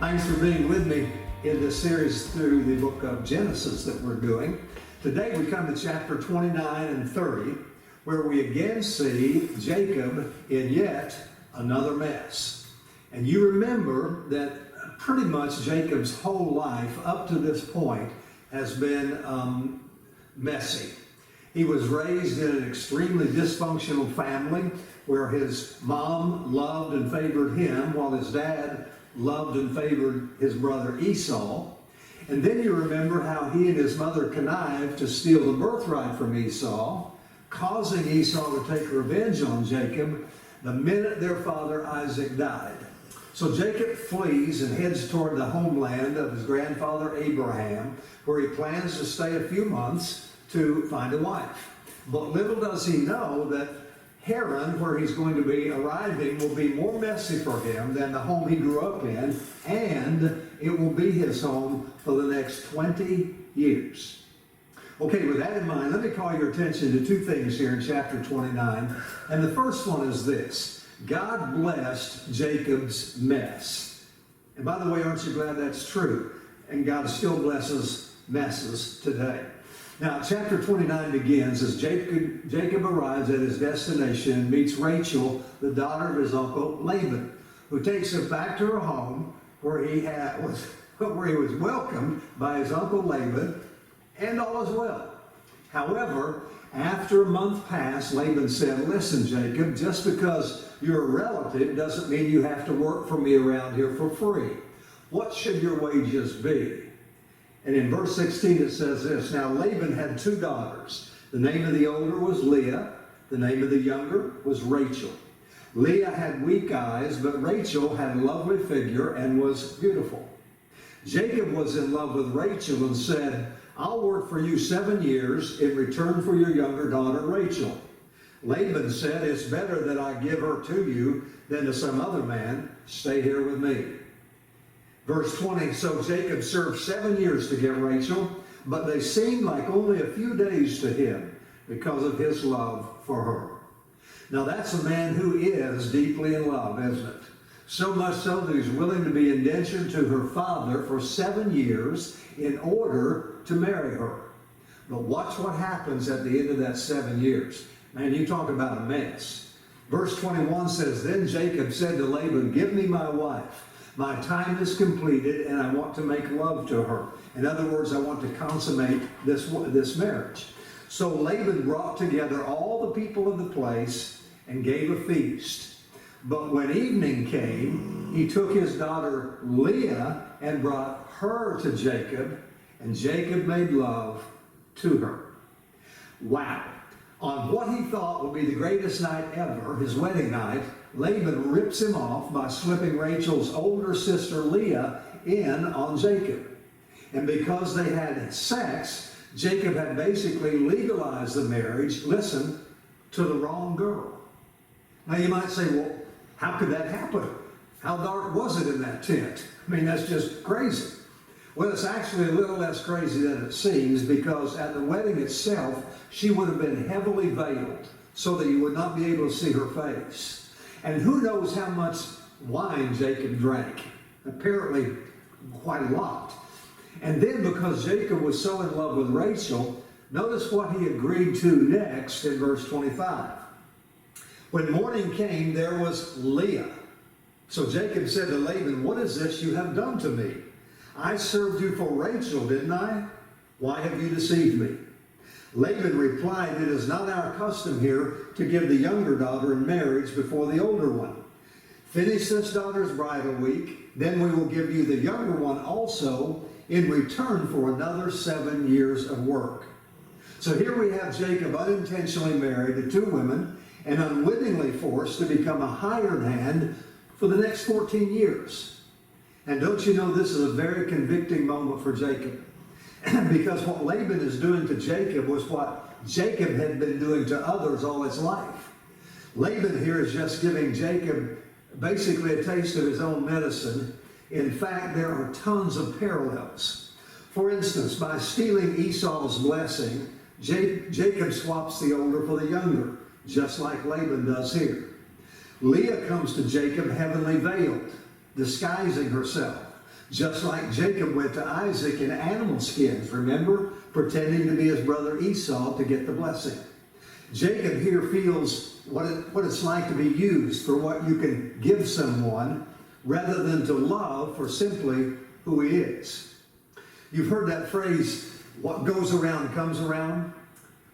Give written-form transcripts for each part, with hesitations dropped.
Thanks for being with me in this series through the book of Genesis that we're doing. Today we come to chapter 29 and 30, where we again see Jacob in yet another mess. And you remember that pretty much Jacob's whole life up to this point has been messy. He was raised in an extremely dysfunctional family where his mom loved and favored him while his dad loved and favored his brother Esau. And then you remember how he and his mother connived to steal the birthright from Esau, causing Esau to take revenge on Jacob the minute their father Isaac died. So Jacob flees and heads toward the homeland of his grandfather Abraham, where he plans to stay a few months to find a wife. But little does he know that Haran, where he's going to be arriving, will be more messy for him than the home he grew up in, and it will be his home for the next 20 years. Okay, with that in mind, let me call your attention to two things here in chapter 29. And the first one is this: God blessed Jacob's mess. And by the way, aren't you glad that's true? And God still blesses messes today. Now, chapter 29 begins as Jacob arrives at his destination and meets Rachel, the daughter of his uncle Laban, who takes him back to her home where he was welcomed by his uncle Laban, and all is well. However, after a month passed, Laban said, "Listen, Jacob, just because you're a relative doesn't mean you have to work for me around here for free. What should your wages be?" And in verse 16 it says this: "Now Laban had two daughters. The name of the older was Leah. The name of the younger was Rachel. Leah had weak eyes, but Rachel had a lovely figure and was beautiful. Jacob was in love with Rachel and said, 'I'll work for you 7 years in return for your younger daughter Rachel.' Laban said, 'It's better that I give her to you than to some other man. Stay here with me.'" Verse 20, "So Jacob served 7 years to get Rachel, but they seemed like only a few days to him because of his love for her." Now that's a man who is deeply in love, isn't it? So much so that he's willing to be indentured to her father for 7 years in order to marry her. But watch what happens at the end of that 7 years. Man, you talk about a mess. Verse 21 says, "Then Jacob said to Laban, 'Give me my wife. My time is completed and I want to make love to her.'" In other words, I want to consummate this marriage. So Laban brought together all the people of the place and gave a feast. But when evening came, he took his daughter Leah and brought her to Jacob, and Jacob made love to her. Wow. On what he thought would be the greatest night ever, his wedding night, Laban rips him off by slipping Rachel's older sister Leah in on Jacob. And because they had sex, Jacob had basically legalized the marriage, listen, to the wrong girl. Now you might say, well, how could that happen? How dark was it in that tent? I mean, that's just crazy. Well, it's actually a little less crazy than it seems, because at the wedding itself, she would have been heavily veiled so that you would not be able to see her face. And who knows how much wine Jacob drank? Apparently quite a lot. And then because Jacob was so in love with Rachel, notice what he agreed to next in verse 25. "When morning came, there was Leah. So Jacob said to Laban, 'What is this you have done to me? I served you for Rachel, didn't I? Why have you deceived me?' Laban replied, 'It is not our custom here to give the younger daughter in marriage before the older one. Finish this daughter's bridal week, then we will give you the younger one also in return for another 7 years of work.' So here we have Jacob unintentionally married to two women and unwittingly forced to become a hired hand for the next 14 years. And don't you know this is a very convicting moment for Jacob? Because what Laban is doing to Jacob was what Jacob had been doing to others all his life. Laban here is just giving Jacob basically a taste of his own medicine. In fact, there are tons of parallels. For instance, by stealing Esau's blessing, Jacob swaps the older for the younger, just like Laban does here. Leah comes to Jacob heavenly veiled, disguising herself. Just like Jacob went to Isaac in animal skins, remember? Pretending to be his brother Esau to get the blessing. Jacob here feels what it's like to be used for what you can give someone rather than to love for simply who he is. You've heard that phrase, what goes around comes around?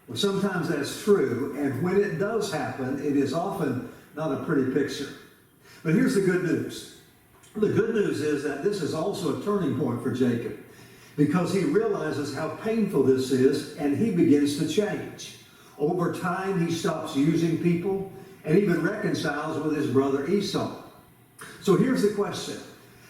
Well, sometimes that's true, and when it does happen, it is often not a pretty picture. But here's the good news. The good news is that this is also a turning point for Jacob, because he realizes how painful this is, and he begins to change. Over time, he stops using people and even reconciles with his brother Esau. So here's the question.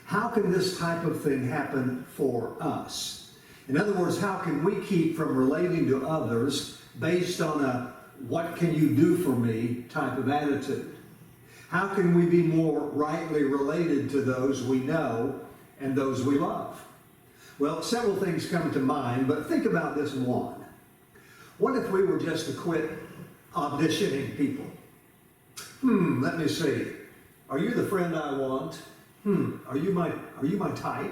How can this type of thing happen for us? In other words, how can we keep from relating to others based on a what can you do for me type of attitude? How can we be more rightly related to those we know and those we love? Well, several things come to mind, but think about this one. What if we were just to quit auditioning people? Let me see. Are you the friend I want? Are you my type?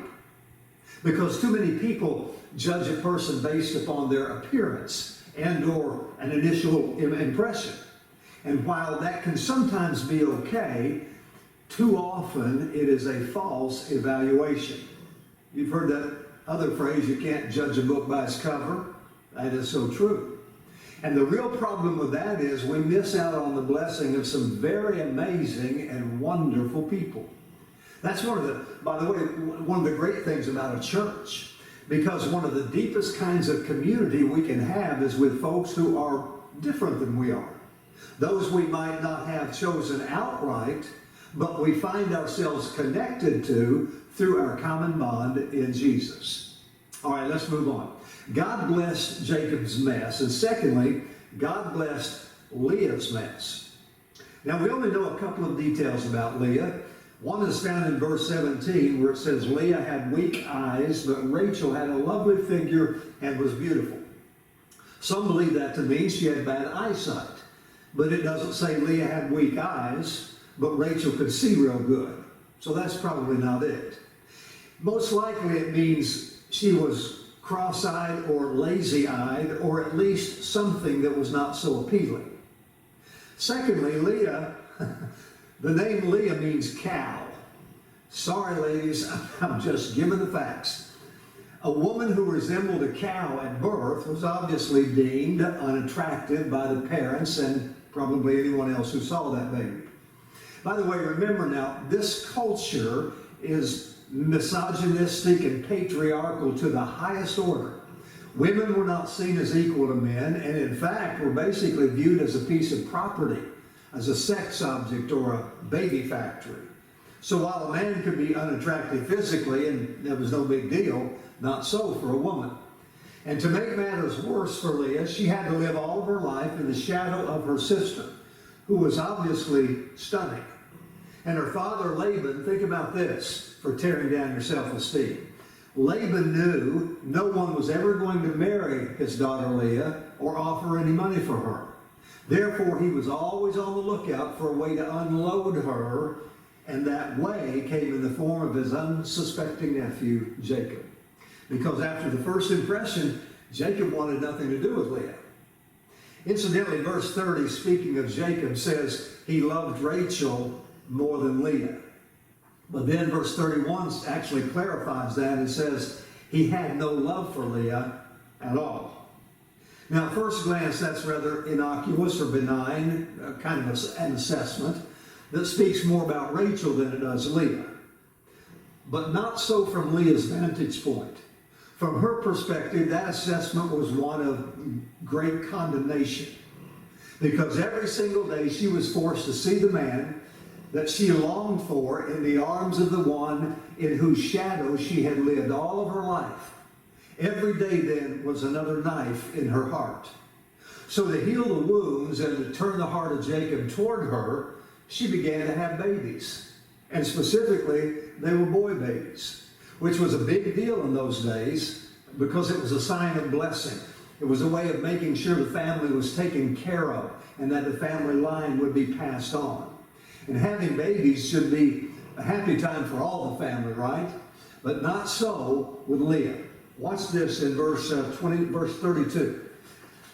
Because too many people judge a person based upon their appearance and or an initial impression. And while that can sometimes be okay, too often it is a false evaluation. You've heard that other phrase, you can't judge a book by its cover. That is so true. And the real problem with that is we miss out on the blessing of some very amazing and wonderful people. That's by the way, one of the great things about a church, because one of the deepest kinds of community we can have is with folks who are different than we are. Those we might not have chosen outright, but we find ourselves connected to through our common bond in Jesus. All right, let's move on. God blessed Jacob's mess, and secondly, God blessed Leah's mess. Now, we only know a couple of details about Leah. One is found in verse 17, where it says, Leah had weak eyes, but Rachel had a lovely figure and was beautiful. Some believe that to mean she had bad eyesight, but it doesn't say Leah had weak eyes, but Rachel could see real good. So that's probably not it. Most likely it means she was cross-eyed or lazy-eyed, or at least something that was not so appealing. Secondly, Leah, the name Leah means cow. Sorry, ladies, I'm just giving the facts. A woman who resembled a cow at birth was obviously deemed unattractive by the parents and probably anyone else who saw that baby. By the way, remember now, this culture is misogynistic and patriarchal to the highest order. Women were not seen as equal to men, and in fact were basically viewed as a piece of property, as a sex object or a baby factory. So while a man could be unattractive physically, and that was no big deal, not so for a woman. And to make matters worse for Leah, she had to live all of her life in the shadow of her sister, who was obviously stunning. And her father Laban, think about this for tearing down your self-esteem. Laban knew no one was ever going to marry his daughter Leah or offer any money for her. Therefore, he was always on the lookout for a way to unload her, and that way came in the form of his unsuspecting nephew, Jacob. Because after the first impression, Jacob wanted nothing to do with Leah. Incidentally, verse 30, speaking of Jacob, says he loved Rachel more than Leah. But then verse 31 actually clarifies that and says he had no love for Leah at all. Now, at first glance, that's rather innocuous or benign, kind of an assessment that speaks more about Rachel than it does Leah. But not so from Leah's vantage point. From her perspective, that assessment was one of great condemnation, because every single day she was forced to see the man that she longed for in the arms of the one in whose shadow she had lived all of her life. Every day then was another knife in her heart. So to heal the wounds and to turn the heart of Jacob toward her, she began to have babies. And specifically, they were boy babies, which was a big deal in those days because it was a sign of blessing. It was a way of making sure the family was taken care of and that the family line would be passed on. And having babies should be a happy time for all the family, right? But not so with Leah. Watch this in verse 32.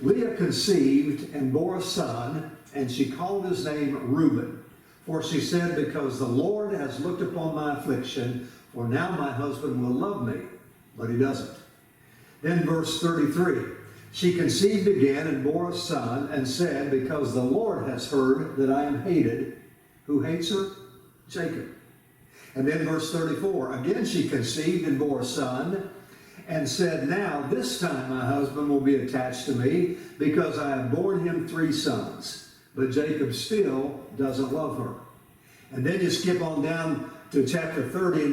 Leah conceived and bore a son, and she called his name Reuben. For she said, because the Lord has looked upon my affliction, for now my husband will love me. But he doesn't. Then verse 33. She conceived again and bore a son, and said, because the Lord has heard that I am hated. Who hates her? Jacob. And then verse 34. Again she conceived and bore a son, and said, now this time my husband will be attached to me, because I have borne him 3 sons. But Jacob still doesn't love her. And then you skip on down to chapter 30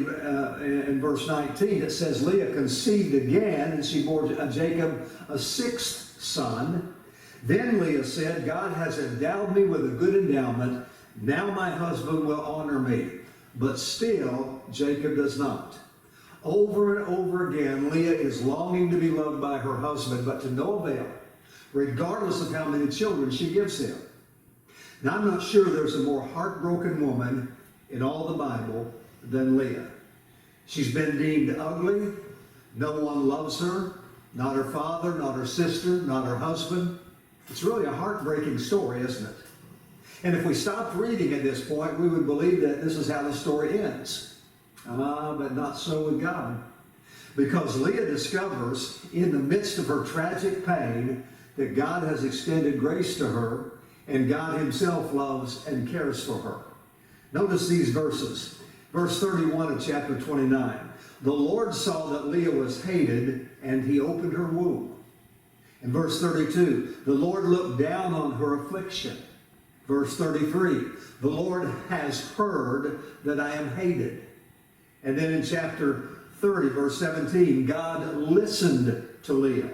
in verse 19. It says, Leah conceived again, and she bore Jacob a 6th son. Then Leah said, God has endowed me with a good endowment. Now my husband will honor me. But still Jacob does not. Over and over again, Leah is longing to be loved by her husband, but to no avail, regardless of how many children she gives him. Now, I'm not sure there's a more heartbroken woman in all the Bible than Leah. She's been deemed ugly. No one loves her. Not her father, not her sister, not her husband. It's really a heartbreaking story, isn't it? And if we stopped reading at this point, we would believe that this is how the story ends. But not so with God. Because Leah discovers in the midst of her tragic pain that God has extended grace to her, and God himself loves and cares for her. Notice these verses. Verse 31 of chapter 29. The Lord saw that Leah was hated, and he opened her womb. In verse 32, the Lord looked down on her affliction. Verse 33, the Lord has heard that I am hated. And then in chapter 30, verse 17, God listened to Leah.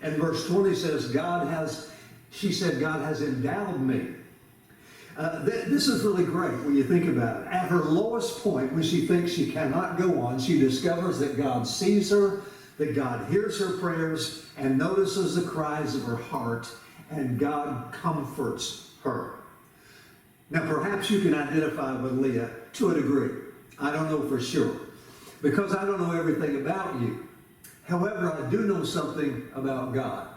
And verse 20 says, she said, God has endowed me. This is really great when you think about it. At her lowest point, when she thinks she cannot go on, she discovers that God sees her, that God hears her prayers, and notices the cries of her heart, and God comforts her. Now, perhaps you can identify with Leah to a degree. I don't know for sure, because I don't know everything about you. However, I do know something about God.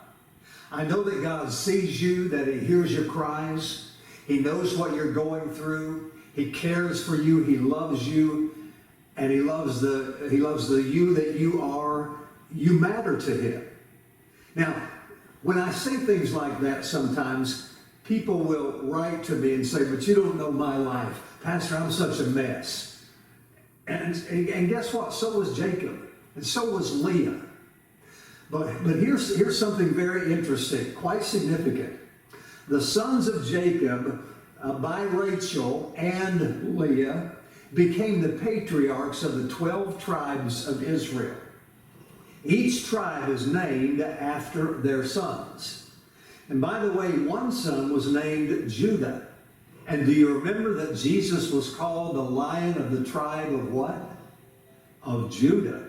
I know that God sees you, that he hears your cries. He knows what you're going through. He cares for you. He loves you. And he loves the you that you are. You matter to him. Now, when I say things like that sometimes, people will write to me and say, but you don't know my life. Pastor, I'm such a mess. And guess what? So was Jacob. And so was Leah. But here's something very interesting, quite significant. The sons of Jacob, by Rachel and Leah, became the patriarchs of the 12 tribes of Israel. Each tribe is named after their sons. And by the way, one son was named Judah. And do you remember that Jesus was called the Lion of the tribe of what? Of Judah.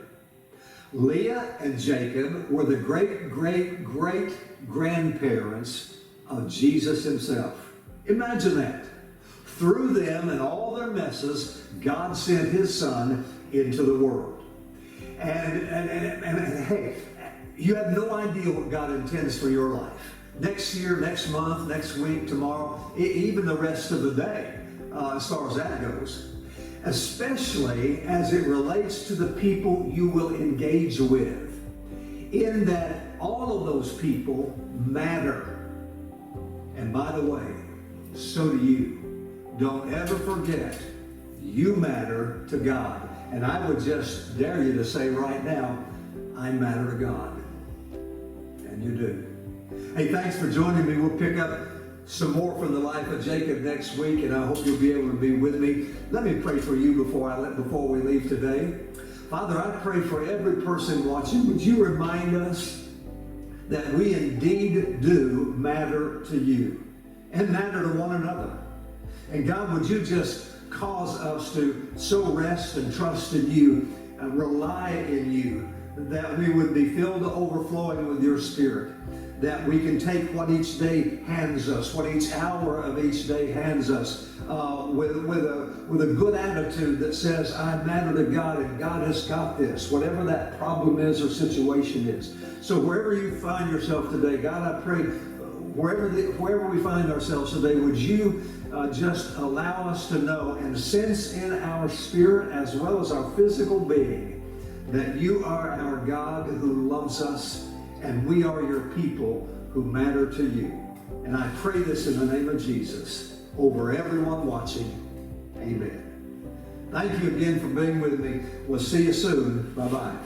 Leah and Jacob were the great-great-great-grandparents of Jesus himself. Imagine that. Through them and all their messes, God sent his son into the world. And hey, you have no idea what God intends for your life. Next year, next month, next week, tomorrow, even the rest of the day, as far as that goes. Especially as it relates to the people you will engage with. In that all of those people matter. And by the way, so do you. Don't ever forget, you matter to God. And I would just dare you to say right now, I matter to God. And you do. Hey, thanks for joining me. We'll pick up some more from the life of Jacob next week, and I hope you'll be able to be with me. Let me pray for you before we leave today. Father, I pray for every person watching. Would you remind us that we indeed do matter to you and matter to one another. And God, would you just cause us to so rest and trust in you and rely in you, that we would be filled to overflowing with your Spirit, that we can take what each day hands us, what each hour of each day hands us, with a good attitude that says, I matter to God and God has got this, whatever that problem is or situation is. So wherever you find yourself today, God, I pray, wherever we find ourselves today, would you just allow us to know and sense in our spirit as well as our physical being that you are our God who loves us and we are your people who matter to you. And I pray this in the name of Jesus over everyone watching. Amen. Thank you again for being with me. We'll see you soon. Bye-bye.